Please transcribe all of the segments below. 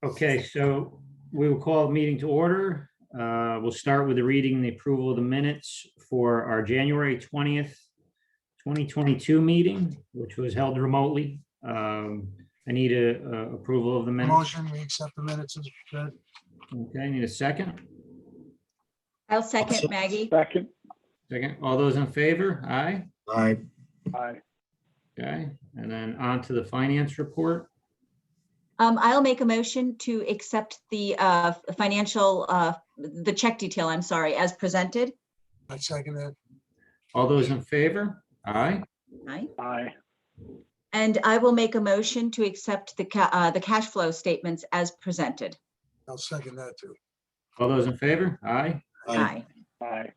Okay, so we will call the meeting to order. We'll start with the reading and the approval of the minutes for our January 20th, 2022 meeting, which was held remotely. I need a approval of the minutes. Motion, we accept the minutes as read. Okay, I need a second. I'll second, Maggie. Second. Second, all those in favor? Aye. Aye. Aye. Okay, and then on to the finance report. I'll make a motion to accept the the check detail, I'm sorry, as presented. I second that. All those in favor? Aye. Aye. Aye. And I will make a motion to accept the cash flow statements as presented. I'll second that too. All those in favor? Aye. Aye. Aye.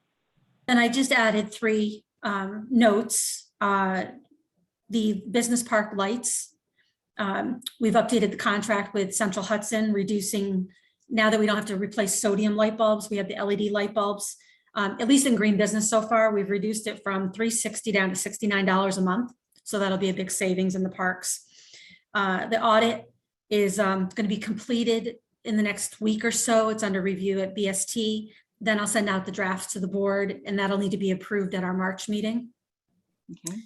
And I just added three notes. The business park lights. We've updated the contract with Central Hudson, reducing, now that we don't have to replace sodium light bulbs, we have the LED light bulbs. At least in Greene business so far, we've reduced it from $360 down to $69 a month. So that'll be a big savings in the parks. The audit is going to be completed in the next week or so. It's under review at BST. Then I'll send out the drafts to the board, and that'll need to be approved at our March meeting. Okay.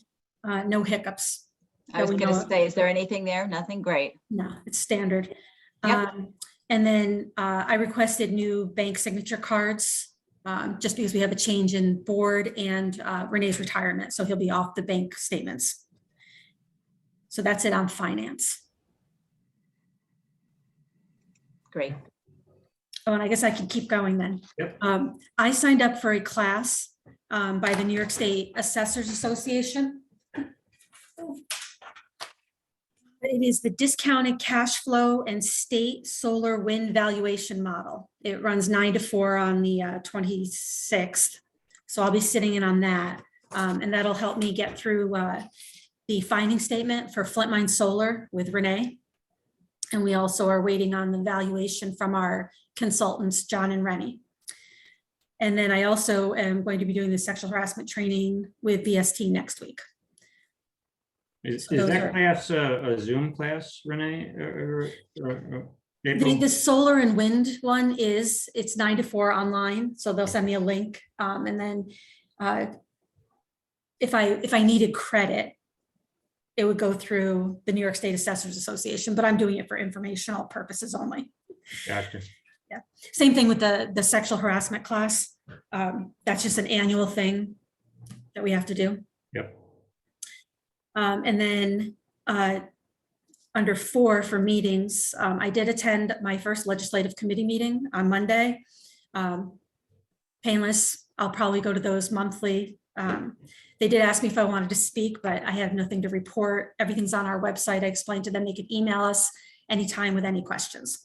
No hiccups. I was that we going know to of. say, is there anything there? Nothing? Great. No, it's standard. Yep. And then I requested new bank signature cards just because we have a change in board and Renee's retirement. So he'll be off the bank statements. So that's it on finance. Great. Oh, and I guess I can keep going then. Yep. I signed up for a class by the New York State Assessors Association. It is the discounted cash flow and state solar wind valuation model. It runs 9 to 4 on the 26th. So I'll be sitting in on that. And that'll help me get through the finding statement for Flint Mine Solar with Renee. And we also are waiting on the valuation from our consultants, John and Rennie. And then I also am going to be doing the sexual harassment training with BST next week. Is those that are- class a Zoom class, Renee? April? The solar and wind one it's 9 to 4 online. So they'll send me a link. And then if I needed credit, it would go through the New York State Assessors Association, but I'm doing it for informational purposes only. Gotcha. Yeah. Same thing with the sexual harassment class. That's just an annual thing that we have to do. Yep. And then under 4 for meetings, I did attend my first legislative committee meeting on Monday. Painless, I'll probably go to those monthly. They did ask me if I wanted to speak, but I have nothing to report. Everything's on our website. I explained to them they could email us anytime with any questions.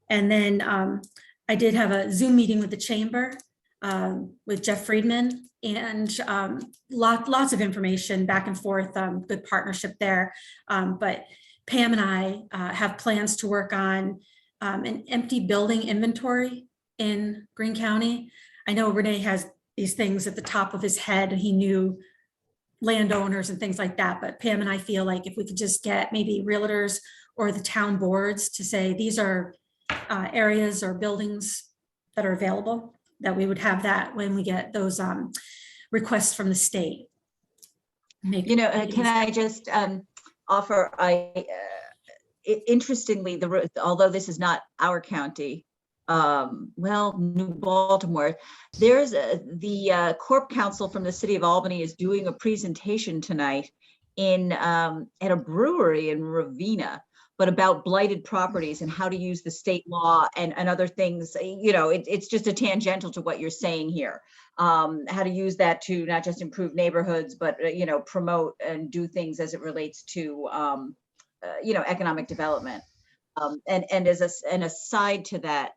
And then I did have a Zoom meeting with the chamber with Jeff Friedman, and lots of information back and forth, good partnership there. But Pam and I have plans to work on an empty building inventory in Greene County. I know Renee has these things at the top of his head, and he knew landowners and things like that. But Pam and I feel like if we could just get maybe realtors or the town boards to say, these are areas or buildings that are available, that we would have that when we get those requests from the state. Can I just offer, interestingly, although this is not our county, New Baltimore, there's the Corp Council from the city of Albany is doing a presentation tonight at a brewery in Ravenna, but about blighted properties and how to use the state law and other things. It's just a tangential to what you're saying here. How to use that to not just improve neighborhoods, but promote and do things as it relates to economic development. And as an aside to that,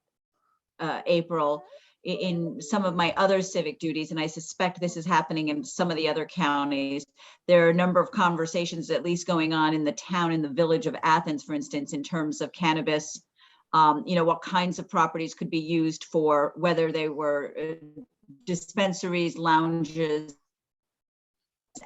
April, in some of my other civic duties, and I suspect this is happening in some of the other counties, there are a number of conversations at least going on in the town, in the village of Athens, for instance, in terms of cannabis, what kinds of properties could be used for, whether they were dispensaries, lounges,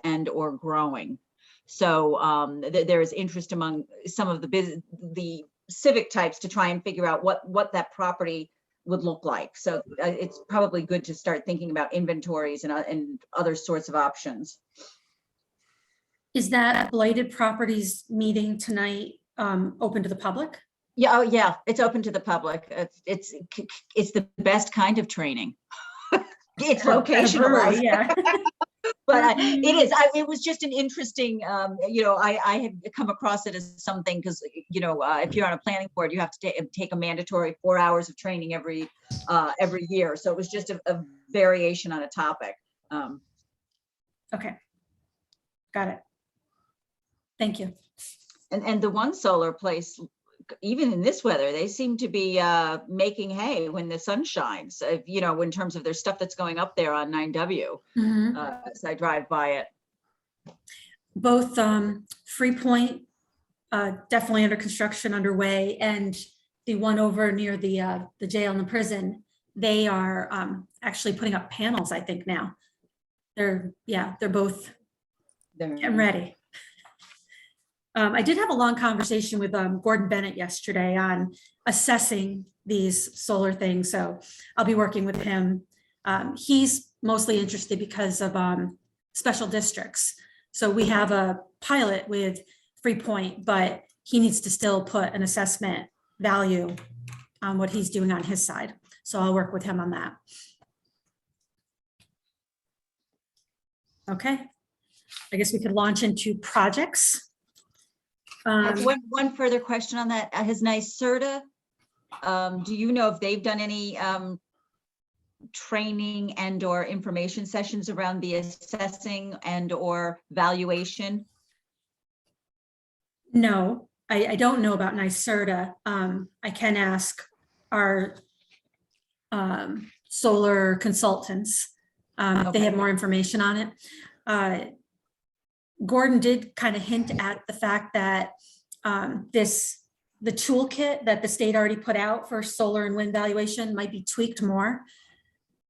and or growing. So there is interest among some of the civic types to try and figure out what that property would look like. So it's probably good to start thinking about inventories and other sorts of options. Is that blighted properties meeting tonight open to the public? Yeah, oh yeah, it's open to the public. It's the best kind of training. It's At a locational, brewery, yeah. but it is. It was just an interesting. I had come across it as something because if you're on a planning board, you have to take a mandatory 4 hours of training every year. So it was just a variation on a topic. Okay, got it. Thank you. And the one solar place, even in this weather, they seem to be making hay when the sun shines, in terms of their stuff that's going up there on 9W, as I drive by it. Both Free Point, definitely under construction underway, and the one over near the jail and the prison, they are actually putting up panels, I think now. They're both getting ready. I did have a long conversation with Gordon Bennett yesterday on assessing these solar things. So I'll be working with him. He's mostly interested because of special districts. So we have a pilot with Free Point, but he needs to still put an assessment value on what he's doing on his side. So I'll work with him on that. Okay. I guess we could launch into projects. One further question on that. Has NYSERDA, do you know if they've done any training and or information sessions around the assessing and or valuation? No, I don't know about NYSERDA. I can ask our solar consultants if they have more information on it. Gordon did kind of hint at the fact that the toolkit that the state already put out for solar and wind valuation might be tweaked more.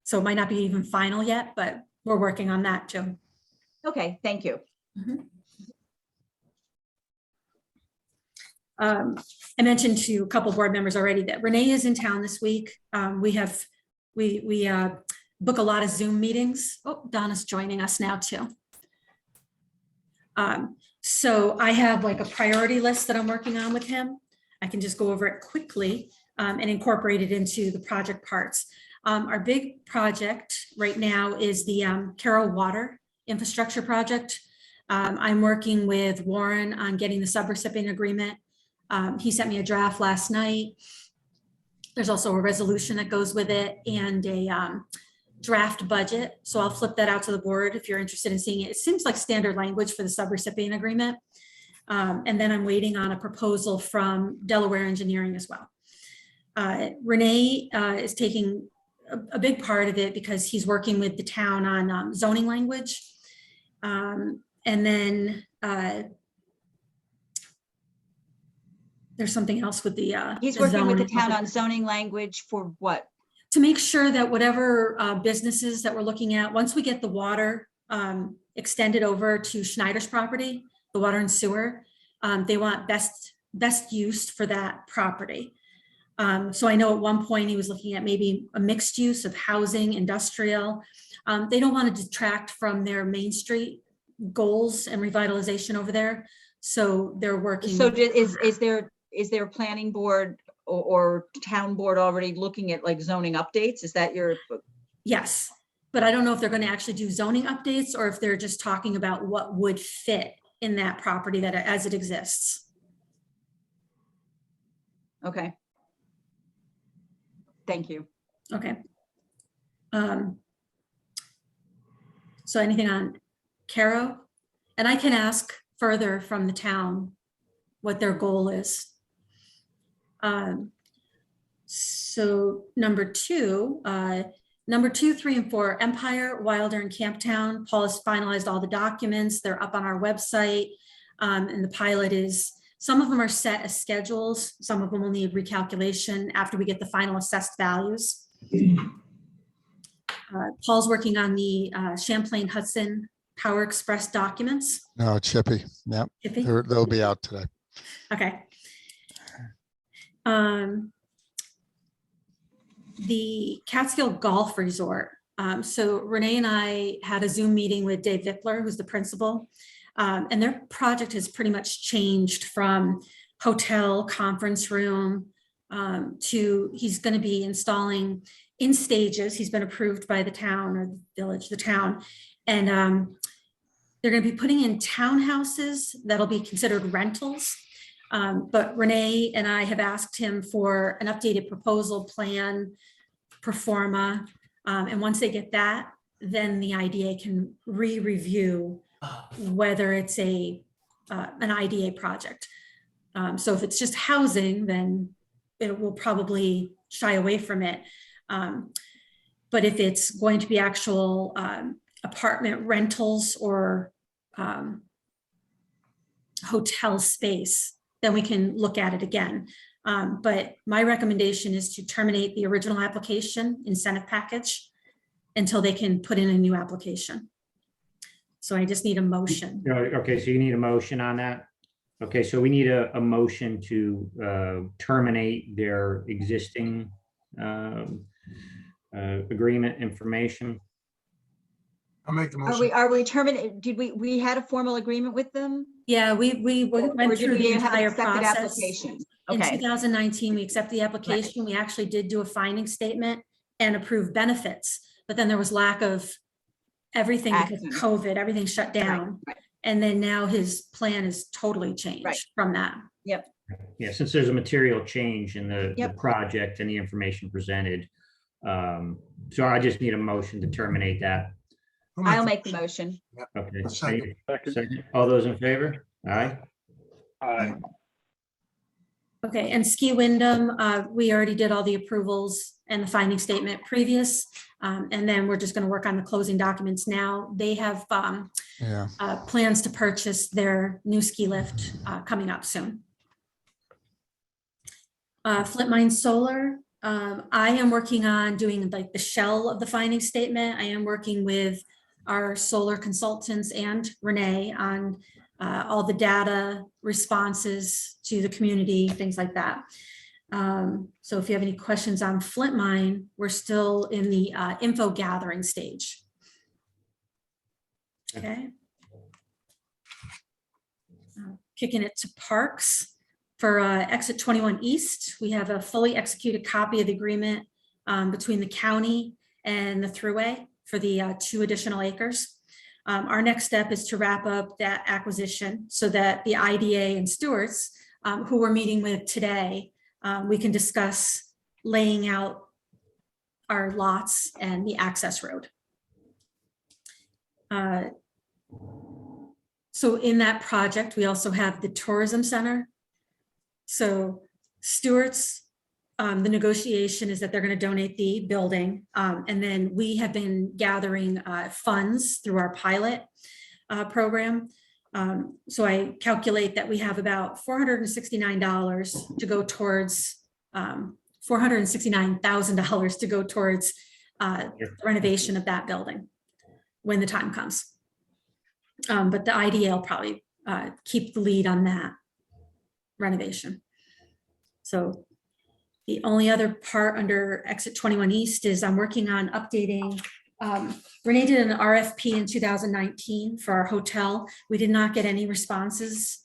So it might not be even final yet, but we're working on that too. Okay, thank you. I mentioned to a couple board members already that Renee is in town this week. We book a lot of Zoom meetings. Oh, Donna's joining us now too. So I have like a priority list that I'm working on with him. I can just go over it quickly and incorporate it into the project parts. Our big project right now is the Carroll Water Infrastructure Project. I'm working with Warren on getting the subrecipient agreement. He sent me a draft last night. There's also a resolution that goes with it and a draft budget. So I'll flip that out to the board if you're interested in seeing it. It seems like standard language for the subrecipient agreement. And then I'm waiting on a proposal from Delaware Engineering as well. Renee is taking a big part of it because he's working with the town on zoning language. And then there's something else with the He's working with the town on zoning language for what? To make sure that whatever businesses that we're looking at, once we get the water extended over to Schneider's property, the water and sewer, they want best use for that property. So I know at one point he was looking at maybe a mixed use of housing, industrial. They don't want to detract from their Main Street goals and revitalization over there. So they're working. So is there a planning board or town board already looking at like zoning updates? Is that your? Yes, but I don't know if they're going to actually do zoning updates or if they're just talking about what would fit in that property that as it exists. Okay. Thank you. Okay. So anything on Caro? And I can ask further from the town what their goal is. So number two, 3, and 4, Empire, Wilder, and Camptown. Paul has finalized all the documents. They're up on our website. And the pilot is, some of them are set as schedules. Some of them will need recalculation after we get the final assessed values. Paul's working on the Champlain Hudson Power Express documents. No, Chippy. Yep. Chippy? They'll be out today. Okay. The Catskill Golf Resort. So Renee and I had a Zoom meeting with Dave Vickler, who's the principal, and their project has pretty much changed from hotel conference room to he's going to be installing in stages. He's been approved by the town or the village, the town, and they're going to be putting in townhouses that'll be considered rentals. But Renee and I have asked him for an updated proposal plan, pro forma, and once they get that, then the IDA can re-review whether it's an IDA project. So if it's just housing, then it will probably shy away from it. But if it's going to be actual apartment rentals or hotel space, then we can look at it again. But my recommendation is to terminate the original application incentive package until they can put in a new application. So I just need a motion. Okay, so you need a motion on that? Okay, so we need a motion to terminate their existing agreement information. I'll make the motion. Are we terminating? Did we had a formal agreement with them? Yeah, we Or went did through we the have entire accepted process. application? In Okay, 2019, we accepted the application. We actually did do a finding statement and approved benefits, but then there was lack of everything because of Action. COVID, everything shut down. right. And then now his plan is totally changed Right. from that. Yeah, since there's a material change in the Yep. project and the information presented. So I just need a motion to terminate that. I'll make the motion. Okay. Second. Second. All those in favor? Aye. Aye. Okay, and Ski Wyndham, we already did all the approvals and the finding statement previous. And then we're just going to work on the closing documents now. They have plans to purchase their new ski lift coming up soon. Flint Mine Solar, I am working on doing like the shell of the finding statement. I am working with our solar consultants and Renee on all the data responses to the community, things like that. So if you have any questions on Flint Mine, we're still in the info gathering stage. Okay. Kicking it to Parks. For exit 21 East, we have a fully executed copy of the agreement between the county and the Thruway for the 2 additional acres. Our next step is to wrap up that acquisition so that the IDA and stewards who we're meeting with today, we can discuss laying out our lots and the access road. So in that project, we also have the tourism center. So Stewart's, the negotiation is that they're going to donate the building. And then we have been gathering funds through our pilot program. So I calculate that we have about $469 to go towards, $469,000 to go towards renovation of that building when the time comes. But the IDA will probably keep the lead on that renovation. So the only other part under exit 21 East is I'm working on updating. Renee did an RFP in 2019 for our hotel. We did not get any responses.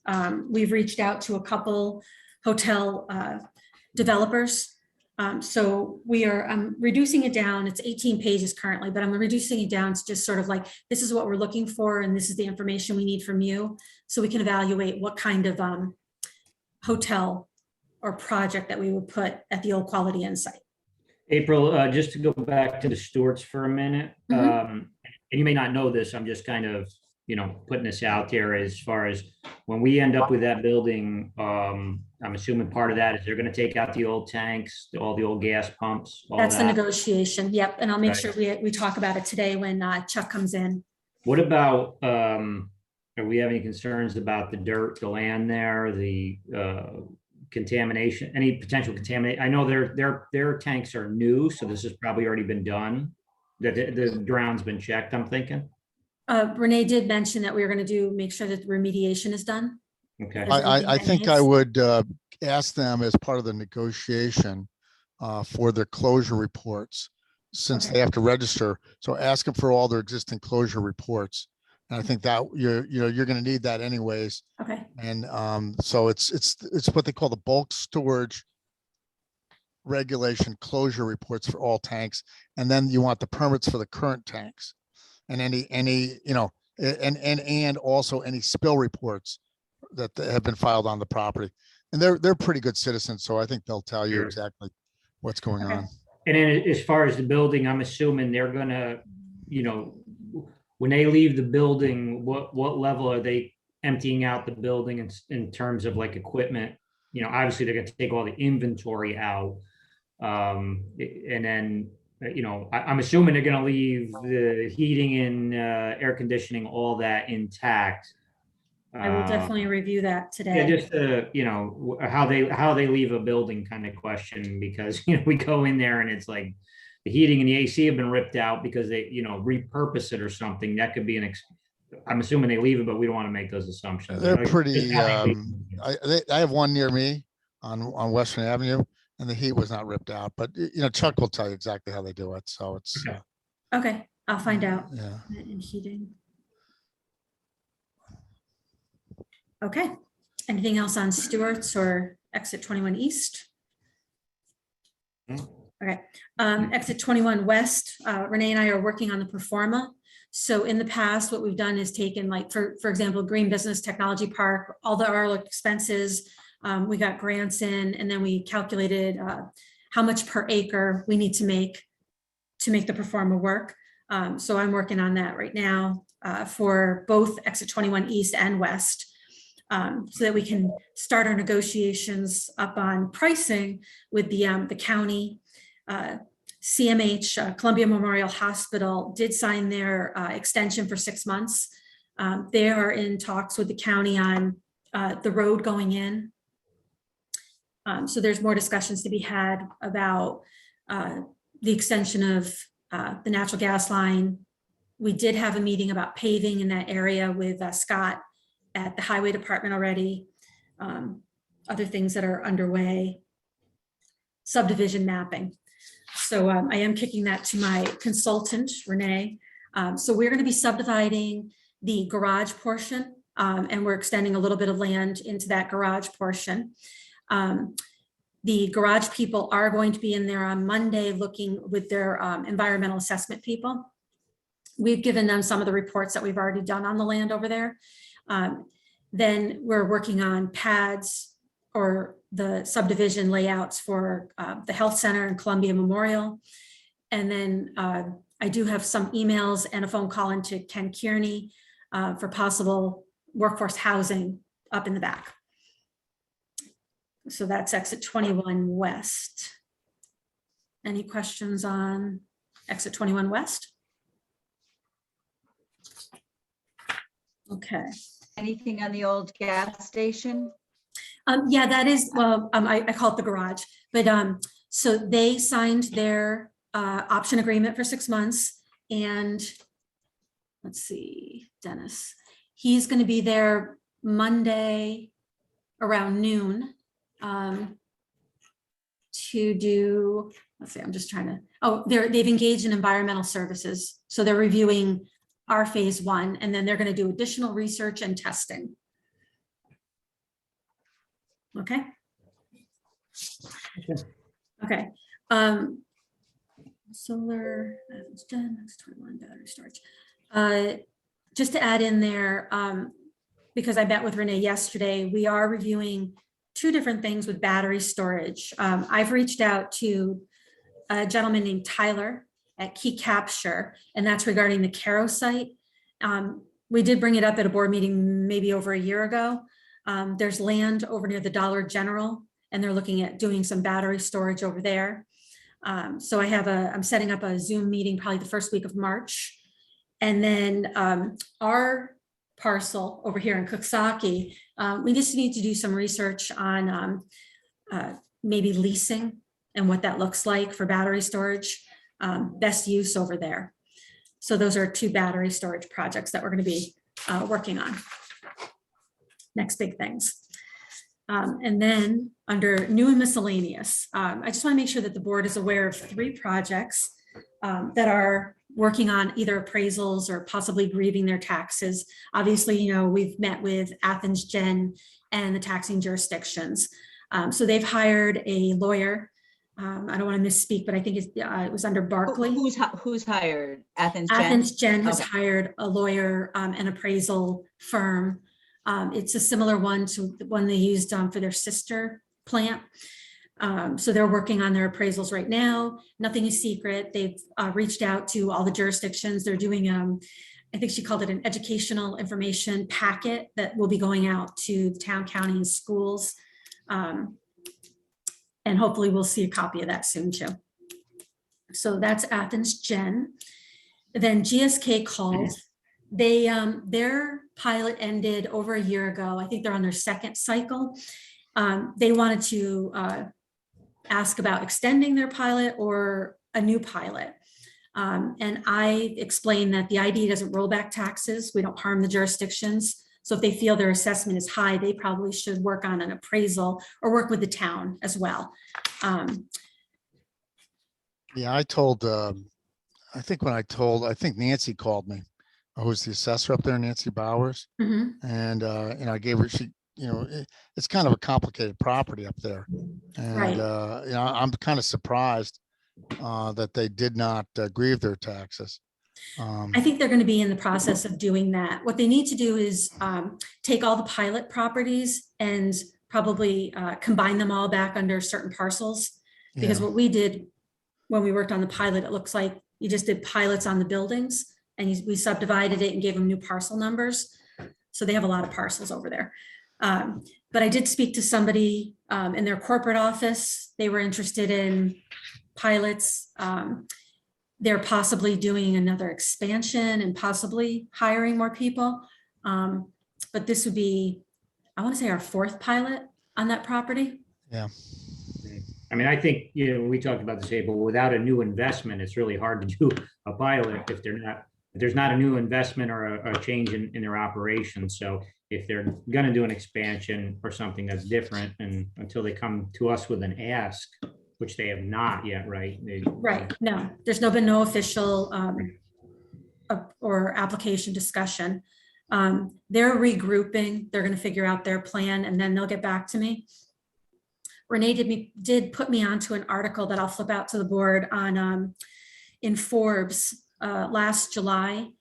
We've reached out to a couple hotel developers. So I'm reducing it down. It's 18 pages currently, but I'm reducing it down to just sort of like, this is what we're looking for and this is the information we need from you. So we can evaluate what kind of hotel or project that we would put at the Old Quality Inn site. April, just to go back to the Stewarts for a minute. And you may not know this, I'm just kind of, putting this out there as far as when we end up with that building, I'm assuming part of that is they're going to take out the old tanks, all the old gas pumps. All That's the that. negotiation. Yep. And I'll make Right. sure we talk about it today when Chuck comes in. What about, are we having concerns about the dirt, the land there, the contamination, any potential contamination? I know their tanks are new, so this has probably already been done. That the ground's been checked, I'm thinking. Renee did mention that we were going to make sure that the remediation is done. Okay. I I think I would ask them as part of the negotiation for their closure reports, since Okay. they have to register. So ask them for all their existing closure reports. And I think that you're going to need that anyways. Okay, And so it's what they call the bulk storage regulation closure reports for all tanks. And then you want the permits for the current tanks and any, you know, and also any spill reports that have been filed on the property. And they're pretty good citizens. So I think they'll tell you Sure. exactly what's going Okay. on. And then as far as the building, I'm assuming they're gonna, you know, when they leave the building, what level are they emptying out the building in terms of like equipment? You know, obviously they're gonna take all the inventory out. And then, you know, I'm assuming they're gonna leave the heating and air conditioning, all that intact. I will definitely review that Yeah, today. just you know, how they leave a building kind of question, because you know, we go in there and it's like the heating and the AC have been ripped out because they, you know, repurpose it or something. That could be I'm assuming they leave it, but we don't want to make those assumptions. They're Just pretty, how they leave it. I have one near me on Western Avenue, and the heat was not ripped out, but you know, Chuck will tell you exactly how they do it. So it's, Okay. Okay, I'll find out. yeah. In heating. Okay, anything else on Stewart's or exit 21 East? Okay, exit 21 West, Renee and I are working on the performa. So in the past, what we've done is taken, like, for example, Green Business Technology Park, all our expenses, we got grants in, and then we calculated how much per acre we need to make the performa work. So I'm working on that right now for both exit 21 East and West, so that we can start our negotiations up on pricing with the county. CMH, Columbia Memorial Hospital, did sign their extension for 6 months. They are in talks with the county on the road going in. So there's more discussions to be had about the extension of the natural gas line. We did have a meeting about paving in that area with Scott at the highway department already. Other things that are underway, subdivision mapping. So I am kicking that to my consultant, Renee. So we're going to be subdividing the garage portion, and we're extending a little bit of land into that garage portion. The garage people are going to be in there on Monday looking with their environmental assessment people. We've given them some of the reports that we've already done on the land over there. Then we're working on pads or the subdivision layouts for the health center and Columbia Memorial. And then I do have some emails and a phone call into Ken Kearney for possible workforce housing up in the back. So that's exit 21 West. Any questions on exit 21 West? Okay. Anything on the old gas station? Yeah, that is, well, I call it the garage, but so they signed their option agreement for 6 months, and let's see, Dennis, he's going to be there Monday around noon to do, let's see, I'm just trying to, oh, they've engaged in environmental services. So they're reviewing our phase 1, and then they're going to do additional research and testing. Okay. Okay. Solar, it's done, that's 21 battery storage. Just to add in there, because I met with Renee yesterday, we are reviewing 2 different things with battery storage. I've reached out to a gentleman named Tyler at Key Capture, and that's regarding the Caro site. We did bring it up at a board meeting maybe over a year ago. There's land over near the Dollar General, and they're looking at doing some battery storage over there. So I'm setting up a Zoom meeting probably the first week of March. And then our parcel over here in Cooksaki, we just need to do some research on maybe leasing and what that looks like for battery storage, best use over there. So those are 2 battery storage projects that we're going to be working on. next big things. And then under new and miscellaneous, I just want to make sure that the board is aware of 3 projects that are working on either appraisals or possibly grieving their taxes. Obviously, you know, we've met with Athens Gen and the taxing jurisdictions. So they've hired a lawyer. I don't want to misspeak, but I think it was under Barclay. Who's hired? Athens Gen? Athens Gen has Okay. hired a lawyer, an appraisal firm. It's a similar one to the one they used for their sister plant. So they're working on their appraisals right now. Nothing is secret. They've reached out to all the jurisdictions. They're doing, I think she called it an educational information packet that will be going out to the town, county, and schools. And hopefully we'll see a copy of that soon too. So that's Athens Gen. Then GSK called. They their pilot ended over a year ago. I think they're on their 2nd cycle. They wanted to ask about extending their pilot or a new pilot. And I explained that the ID doesn't roll back taxes. We don't harm the jurisdictions. So if they feel their assessment is high, they probably should work on an appraisal or work with the town as well. Yeah, I told, I think Nancy called me, who's the assessor up there, Nancy Bowers. Mhm. And, I gave her, it's kind of a complicated property up there. And, Right. I'm kind of surprised that they did not grieve their taxes. I think they're going to be in the process of doing that. What they need to do is take all the pilot properties and probably combine them all back under certain parcels. Because Yeah. what we did when we worked on the pilot, it looks like you just did pilots on the buildings and we subdivided it and gave them new parcel numbers. So they have a lot of parcels over there. But I did speak to somebody in their corporate office. They were interested in pilots. They're possibly doing another expansion and possibly hiring more people. But this would be, I want to say, our 4th pilot on that property. Yeah. I mean, I think, we talked about this today, but without a new investment, it's really hard to do a pilot if there's not a new investment or a change in their operations. So if they're gonna do an expansion or something that's different, and until they come to us with an ask, which they have not yet, right? Right, no, there's been no official or application discussion. They're regrouping, they're gonna figure out their plan and then they'll get back to me. Renee did put me onto an article that I'll flip out to the board on in Forbes last July.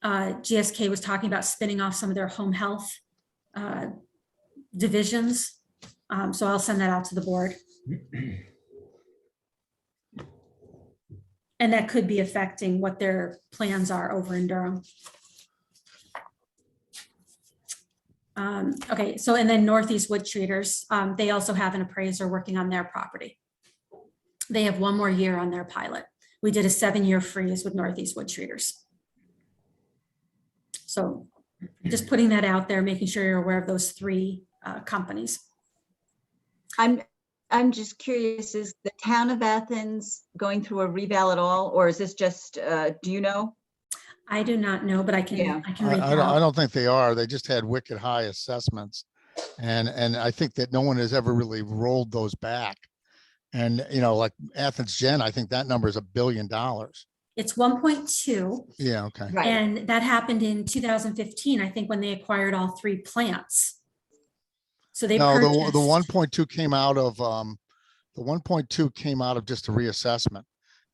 GSK was talking about spinning off some of their home health divisions. So I'll send that out to the board. And that could be affecting what their plans are over in Durham. Okay, so and then Northeast Wood Treaters, they also have an appraiser working on their property. They have 1 more year on their pilot. We did a 7-year freeze with Northeast Wood Treaters. So just putting that out there, making sure you're aware of those 3 companies. I'm just curious, is the town of Athens going through a reval at all, or is this just, do you know? I do not know, but I can Yeah. reach I out. don't think they are. They just had wicked high assessments. And I think that no one has ever really rolled those back. And, like Athens Gen, I think that number is $1 billion. It's 1.2. Yeah, okay. Right. And that happened in 2015, I think, when they acquired all 3 plants. So they No, purchased. the 1.2 came out of, just a reassessment.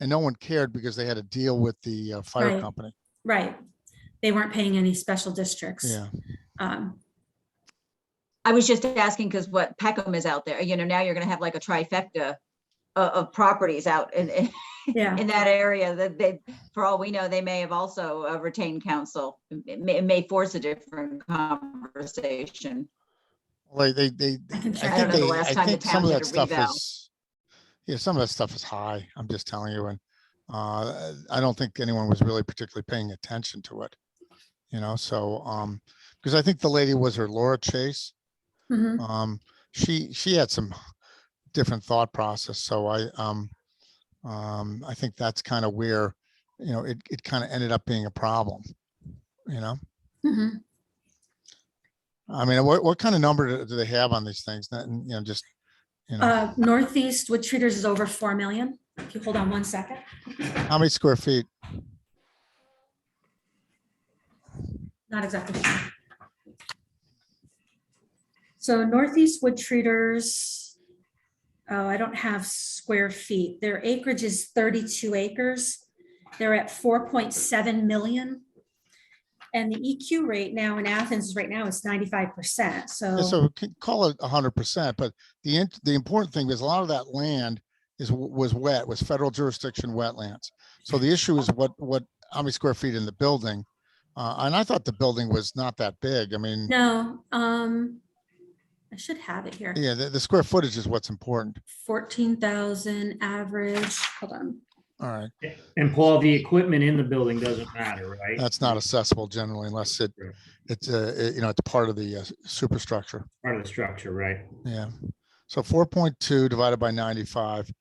And no one cared because they had a deal with the fire Right. company. Right. They weren't paying any special districts. Yeah. I was just asking because what Peckham is out there, now you're going to have like a trifecta of properties out in Yeah. that area that they, for all we know, they may have also retained counsel. It may force a different conversation. Well, I I can check. I don't know the last time the think some town of did that a stuff reval. is, some of that stuff is high. I'm just telling you. And I don't think anyone was really particularly paying attention to it, so, because I think the lady was her Laura Chase. Mhm. She had some different thought process. So I think that's kind of where, it kind of ended up being a problem, Mhm. I mean, what kind of number do they have on these things? Not, you know, just, you know, Northeast Wood Treaters is over 4 million. If you hold on 1 second. how many square feet? Not exactly sure. So Northeast Wood Treaters, oh, I don't have square feet. Their acreage is 32 acres. They're at 4.7 million. And the EQ rate now in Athens right now is 95%. Yeah, So so we can call it 100%, but the important thing is a lot of that land was wet, was federal jurisdiction wetlands. So the issue is how many square feet in the building? And I thought the building was not that big. I mean, no, I should have it here. yeah, the square footage is what's important. 14,000 average. Hold on. All right. And Paul, the equipment in the building doesn't matter, right? That's not accessible generally unless it's you know, it's part of the superstructure. Part of the structure, right? Yeah. So 4.2 divided by 95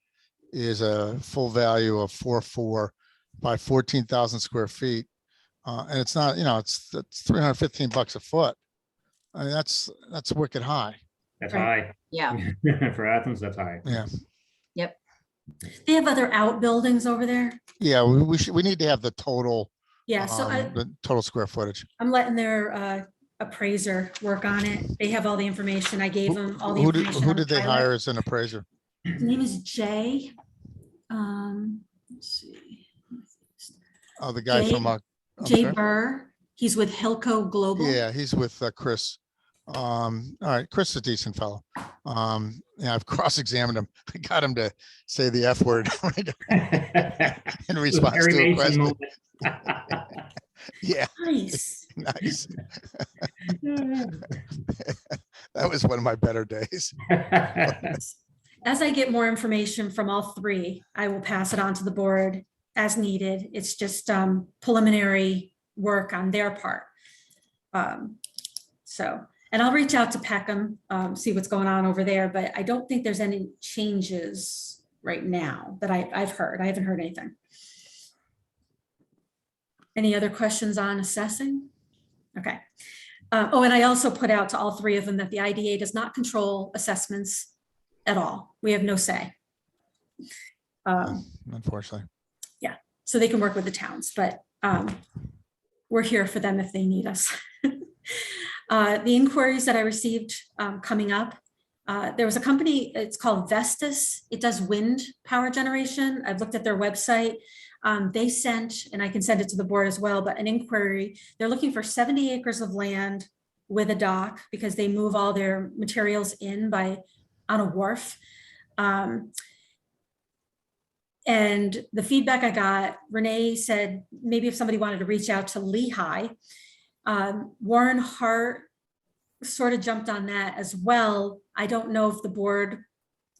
is a full value of 44 by 14,000 square feet. And it's not, you know, it's $315 a foot. I mean, that's wicked high. That's Right. Yeah, high. For Athens, that's high. Yeah. They have other outbuildings over there. Yeah. We need to have the total, Yeah, so the total square footage. I'm letting their appraiser work on it. They have all the information. I gave them all the Who information. who on the did they pilot. hire as an appraiser? His name is Jay. Let's see. Oh, the guy Jay- from, I'm Jay sorry? Burr. He's with Hilco Global. Yeah, he's with Chris. All right, Chris is a decent fellow. Yeah, I've cross-examined him. I got him to say the F word in response Perry to a Mason question. moment. Yeah, Nice. nice. That was one of my better days. As I get more information from all three, I will pass it on to the board as needed. It's just preliminary work on their part. So, and I'll reach out to Peckham, see what's going on over there, but I don't think there's any changes right now that I've heard. I haven't heard anything. Any other questions on assessing? Okay. Oh, and I also put out to all three of them that the IDA does not control assessments at all. We have no say. Unfortunately. So they can work with the towns, but we're here for them if they need us. The inquiries that I received coming up, there was a company, it's called Vestas. It does wind power generation. I've looked at their website. They sent, and I can send it to the board as well, but an inquiry. They're looking for 70 acres of land with a dock because they move all their materials in on a wharf. And the feedback I got, Renee said, maybe if somebody wanted to reach out to Lehigh, Warren Hart sort of jumped on that as well. I don't know if the board,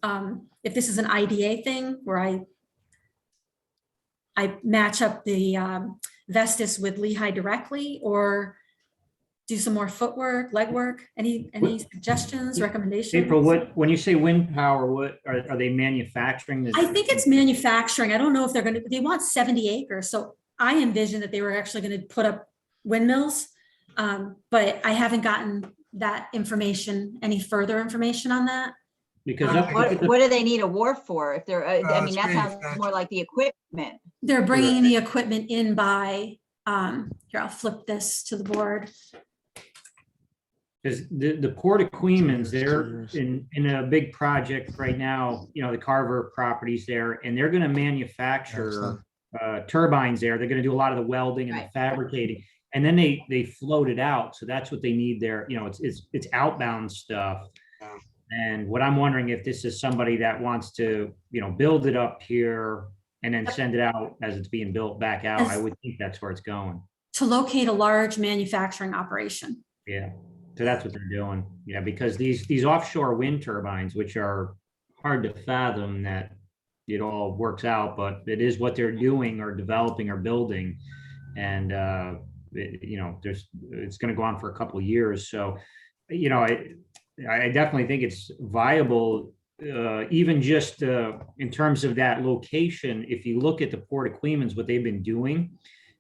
if this is an IDA thing where I match up the Vestas with Lehigh directly, or do some more footwork, legwork. Any suggestions, recommendations? April, when you say wind power, what are they manufacturing this? I think it's manufacturing. I don't know if they want 70 acres. So I envisioned that they were actually going to put up windmills, but I haven't gotten that information, any further information on that. Because what do they need a wharf for? If they're, I mean, it's that sounds manufacturing. more like the equipment. They're bringing the equipment in by, here, I'll flip this to the board. Because the Port of Queens, 2 they're years. in a big project right now, you know, the Carver properties there, and they're going to manufacture turbines there. They're going to do a lot of the welding and the Right. fabricating, and then they float it out. So that's what they need there. You know, it's outbound stuff. Yeah. And what I'm wondering if this is somebody that wants to, you know, build it up here and then send it out as it's being built back out. I would think that's where it's going. To locate a large manufacturing operation. Yeah. So that's what they're doing, yeah, because these offshore wind turbines, which are hard to fathom that it all works out, but it is what they're doing or developing or building. And, you know, it's going to go on for a couple of years. So, you know, I definitely think it's viable, even just in terms of that location. If you look at the Port of Queens, what they've been doing,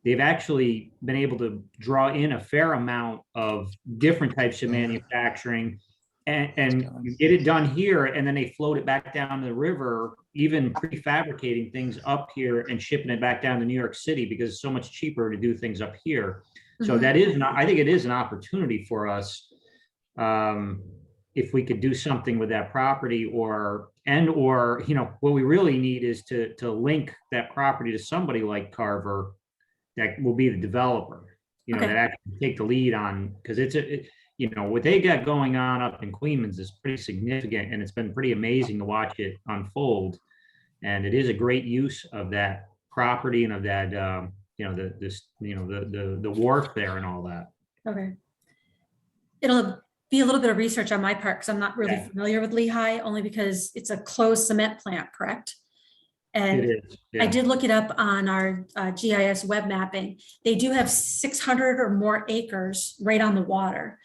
they've actually been able to draw in a fair amount of different types of manufacturing. And you get it done here, and then they float it back down the river, even prefabricating things up here and shipping it back down to New York City because it's so much cheaper to do things up here. So Mhm. that is not, I think it is an opportunity for us. If we could do something with that property or, you know, what we really need is to link that property to somebody like Carver that will be the developer, you know, Okay. that actually take the lead on, because you know, what they got going on up in Queens is pretty significant, and it's been pretty amazing to watch it unfold. And it is a great use of that property and of that, you know, the wharf there and all that. Okay. It'll be a little bit of research on my part because I'm not really Yeah. familiar with Lehigh, only because it's a closed cement plant, correct? It And is. I Yeah. did look it up on our GIS web mapping. They do have 600 or more acres right on the water.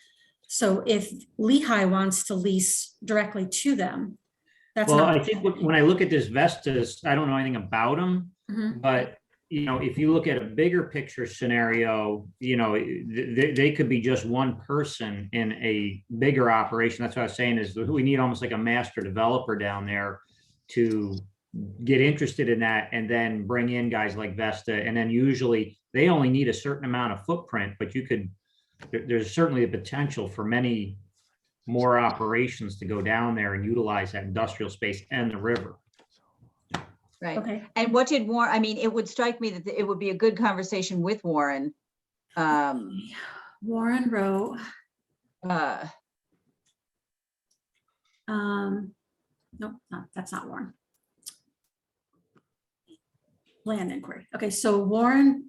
So if Lehigh wants to lease directly to them, that's Well, not. I think when I look at this Vestas, I don't know anything about them, Mhm. but you know, if you look at a bigger picture scenario, you know, they could be just one person in a bigger operation. That's what I was saying is we need almost like a master developer down there to get interested in that and then bring in guys like Vesta. And then usually they only need a certain amount of footprint, but there's certainly a potential for many more operations to go down there and utilize that industrial space and the river. Right. Okay. And what did Warren, I mean, it would strike me that it would be a good conversation with Warren. Warren wrote, uh, nope, no, that's not Warren. Land inquiry. Okay, so Warren,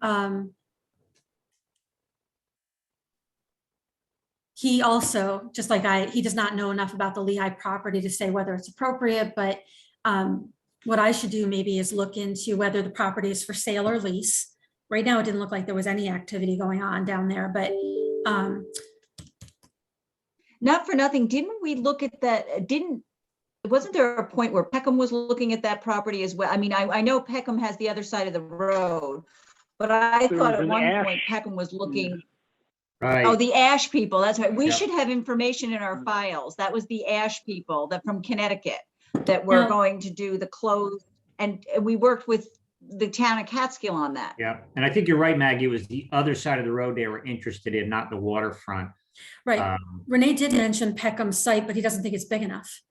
he also, just like he does not know enough about the Lehigh property to say whether it's appropriate, but what I should do maybe is look into whether the property is for sale or lease. Right now, it didn't look like there was any activity going on down there, but not for nothing, didn't we look at that? Wasn't there a point where Peckham was looking at that property as well? I mean, I know Peckham has the other side of the road, but I There thought was at an one ash- point Peckham was looking. Right. Oh, the Ash people, that's right. We Yep. should have information in our files. That was the Ash people that from Connecticut that were No. going to do the clothes. And we worked with the town of Catskill on that. Yeah. And I think you're right, Maggie. It was the other side of the road they were interested in, not the waterfront. right. Renee did mention Peckham's site, but he doesn't think it's big enough.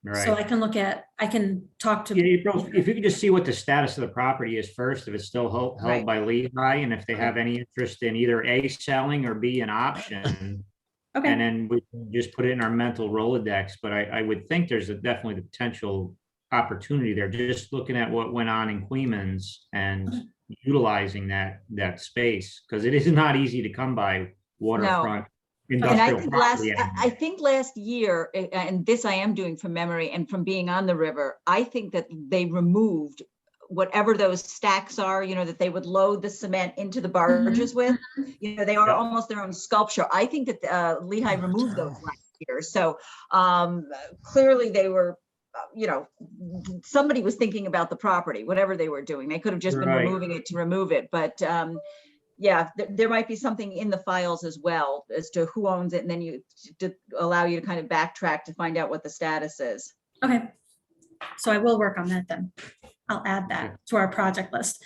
Right. So I can talk to. Yeah, April, if you could just see what the status of the property is first, if it's still held Right. by Lehigh, and if they have any interest in either A, selling, or B, an option. Okay. And then we can just put it in our mental Rolodex, but I would think there's definitely the potential opportunity there, just looking at what went on in Queens and utilizing that space, because it is not easy to come by waterfront And I industrial think property anymore. I think last year, and this I am doing from memory and from being on the river, I think that they removed whatever those stacks are, you know, that they would load the cement into the barges with. You know, they are Yeah. almost their own sculpture. I think that Lehigh removed those last year. So clearly they were, you know, somebody was thinking about the property, whatever they were doing. They could have just been Right. removing it to remove it. But yeah, there might be something in the files as well as to who owns it, and then to allow you to kind of backtrack to find out what the status is. Okay. So I will work on that then. I'll add that to our project list.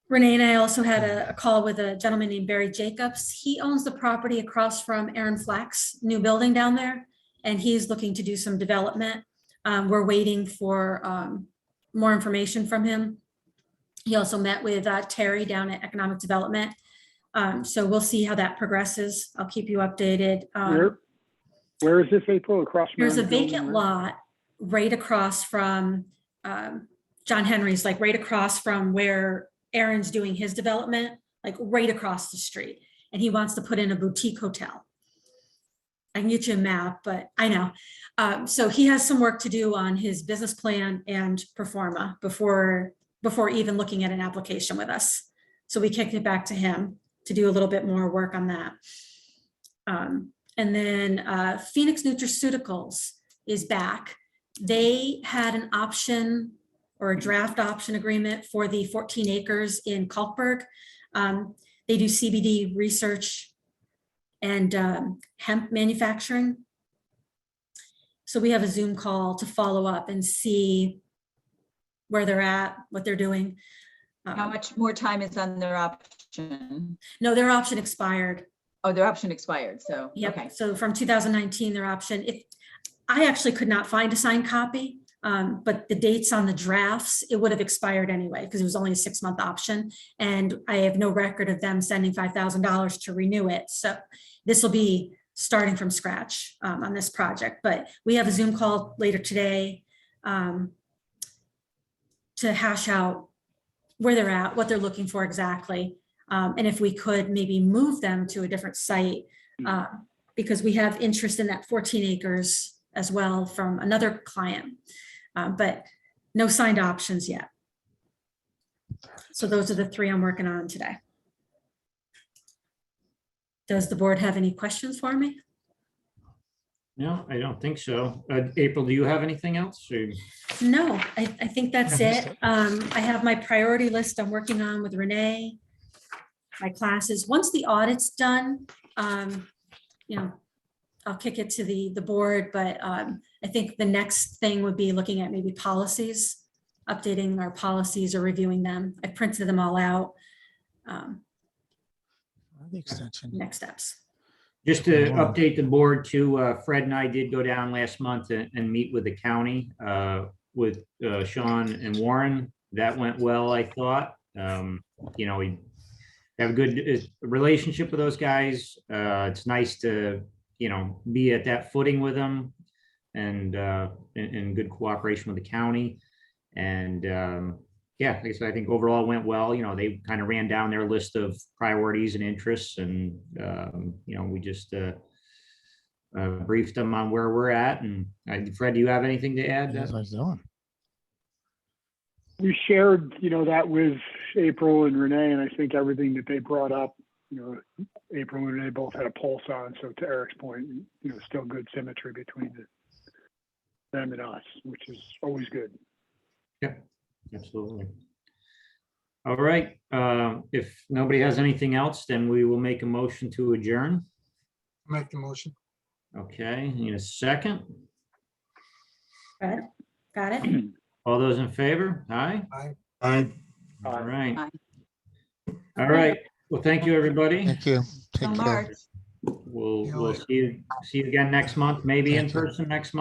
Renee and I also had a call with a gentleman named Barry Jacobs. He owns the property across from Aaron Flack's new building down there, and he's looking to do some development. We're waiting for more information from him. He also met with Terry down at Economic Development. So we'll see how that progresses. I'll keep you updated. Where is this, April? Across? There's a Marin Building, vacant right? lot right across from John Henry's, like right across from where Aaron's doing his development, like right across the street. And he wants to put in a boutique hotel. I can get you a map, but I know. So he has some work to do on his business plan and performa before even looking at an application with us. So we kicked it back to him to do a little bit more work on that. And then Phoenix Nutraceuticals is back. They had an option or a draft option agreement for the 14 acres in Kalkberg. They do CBD research and hemp manufacturing. So we have a Zoom call to follow up and see where they're at, what they're doing. How much more time is on their option? No, their option expired. Oh, their option expired, so, Yep. okay. So from 2019, their option, I actually could not find a signed copy, but the dates on the drafts, it would have expired anyway, because it was only a 6-month option. And I have no record of them sending $5,000 to renew it. So this will be starting from scratch on this project, but we have a Zoom call later today to hash out where they're at, what they're looking for exactly. And if we could maybe move them to a different site, because we have interest in that 14 acres as well from another client, but no signed options yet. So those are the 3 I'm working on today. Does the board have any questions for me? No, I don't think so. April, do you have anything else? Or- No, I think that's Yeah, it. I have my priority list I'm working on with Renee, my classes. Once the audit's done, you know, I'll kick it to the board, but I think the next thing would be looking at maybe policies, updating our policies or reviewing them. I printed them all out. The extension. Next steps. Just to update the board too, Fred and I did go down last month and meet with the county with Sean and Warren. That went well, I thought. You know, we have a good relationship with those guys. It's nice to, you know, be at that footing with them and in good cooperation with the county. And yeah, like I said, I think overall it went well. You know, they kind of ran down their list of priorities and interests, and you know, we just briefed them on where we're at. And Fred, do you have anything to add? That's what I was doing. We shared, you know, that with April and Renee, and I think everything that they brought up, you know, April and Renee both had a pulse on. So to Eric's point, you know, still good symmetry between them and us, which is always good. Yep, absolutely. All right. If nobody has anything else, then we will make a motion to adjourn. Make the motion. Okay, need a second? Fred, got it? All those in favor? Aye? Aye. All right. Aye. All right. Well, thank you, everybody. Thank you. So Take care. March. We'll see you again next month, maybe in Thank you. person next month.